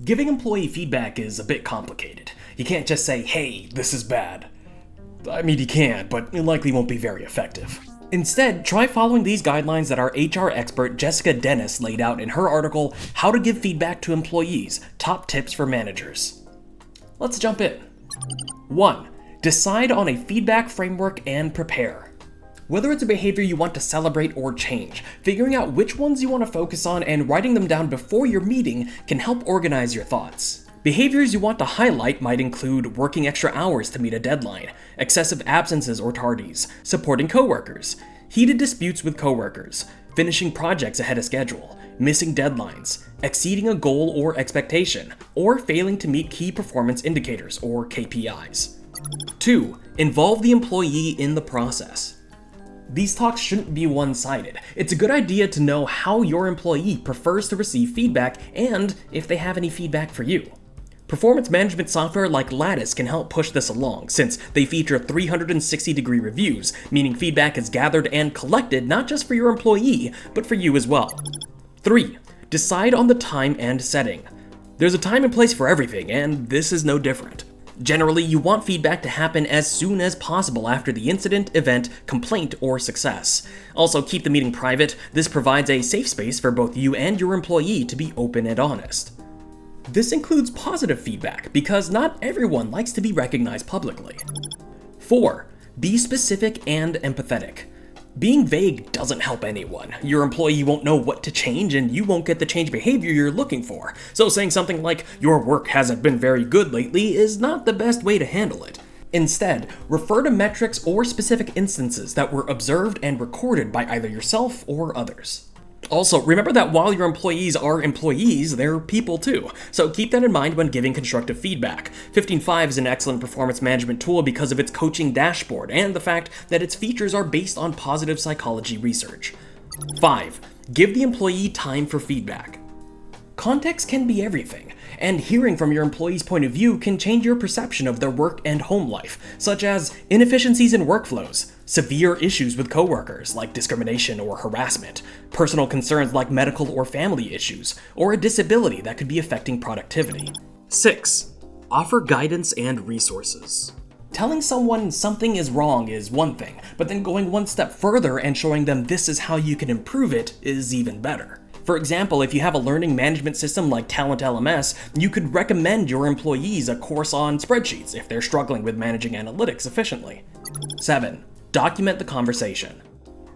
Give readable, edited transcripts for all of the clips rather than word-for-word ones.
Giving employee feedback is a bit complicated. You can't just say, hey, this is bad. I mean, you can, but it likely won't be very effective. Instead, try following these guidelines that our HR expert Jessica Dennis laid out in her article, How to Give Feedback to Employees, Top Tips for Managers. Let's jump in. 1. Decide on a feedback framework and prepare. Whether it's a behavior you want to celebrate or change, figuring out which ones you want to focus on and writing them down before your meeting can help organize your thoughts. Behaviors you want to highlight might include working extra hours to meet a deadline, excessive absences or tardies, supporting coworkers, heated disputes with coworkers, finishing projects ahead of schedule, missing deadlines, exceeding a goal or expectation, or failing to meet key performance indicators or KPIs. 2. Involve the employee in the process. These talks shouldn't be one-sided. It's a good idea to know how your employee prefers to receive feedback and if they have any feedback for you. Performance management software like Lattice can help push this along, since they feature 360-degree reviews, meaning feedback is gathered and collected not just for your employee, but for you as well. 3. Decide on the time and setting. There's a time and place for everything, and this is no different. Generally, you want feedback to happen as soon as possible after the incident, event, complaint, or success. Also, keep the meeting private. This provides a safe space for both you and your employee to be open and honest. This includes positive feedback, because not everyone likes to be recognized publicly. 4. Be specific and empathetic. Being vague doesn't help anyone. Your employee won't know what to change, and you won't get the change behavior you're looking for. So saying something like, your work hasn't been very good lately is not the best way to handle it. Instead, refer to metrics or specific instances that were observed and recorded by either yourself or others. Also, remember that while your employees are employees, they're people too. So keep that in mind when giving constructive feedback. 15.5 is an excellent performance management tool because of its coaching dashboard and the fact that its features are based on positive psychology research. 5. Give the employee time for feedback. Context can be everything, and hearing from your employee's point of view can change your perception of their work and home life, such as inefficiencies in workflows, severe issues with coworkers like discrimination or harassment, personal concerns like medical or family issues, or a disability that could be affecting productivity. 6. Offer guidance and resources. Telling someone something is wrong is one thing, but then going one step further and showing them this is how you can improve it is even better. For example, if you have a learning management system like TalentLMS, you could recommend your employees a course on spreadsheets if they're struggling with managing analytics efficiently. 7. Document the conversation.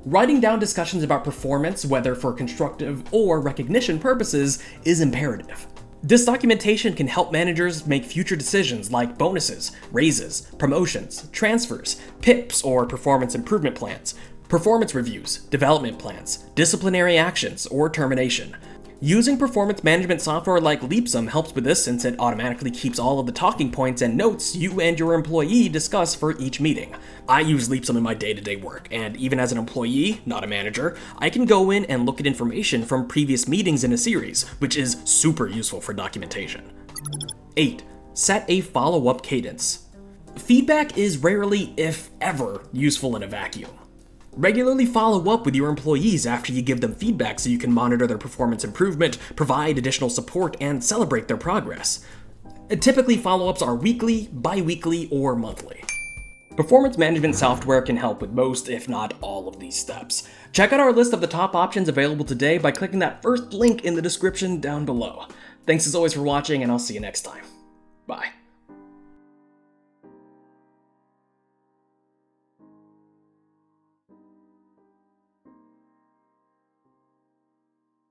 Writing down discussions about performance, whether for constructive or recognition purposes, is imperative. This documentation can help managers make future decisions like bonuses, raises, promotions, transfers, PIPs or performance improvement plans, performance reviews, development plans, disciplinary actions, or termination. Using performance management software like Leapsome helps with this since it automatically keeps all of the talking points and notes you and your employee discuss for each meeting. I use Leapsome in my day-to-day work, and even as an employee, not a manager, I can go in and look at information from previous meetings in a series, which is super useful for documentation. 8. Set a follow-up cadence. Feedback is rarely, if ever, useful in a vacuum. Regularly follow up with your employees after you give them feedback so you can monitor their performance improvement, provide additional support, and celebrate their progress. Typically, follow-ups are weekly, bi-weekly, or monthly. Performance management software can help with most, if not all, of these steps. Check out our list of the top options available today by clicking that first link in the description down below. Thanks as always for watching, and I'll see you next time. Bye.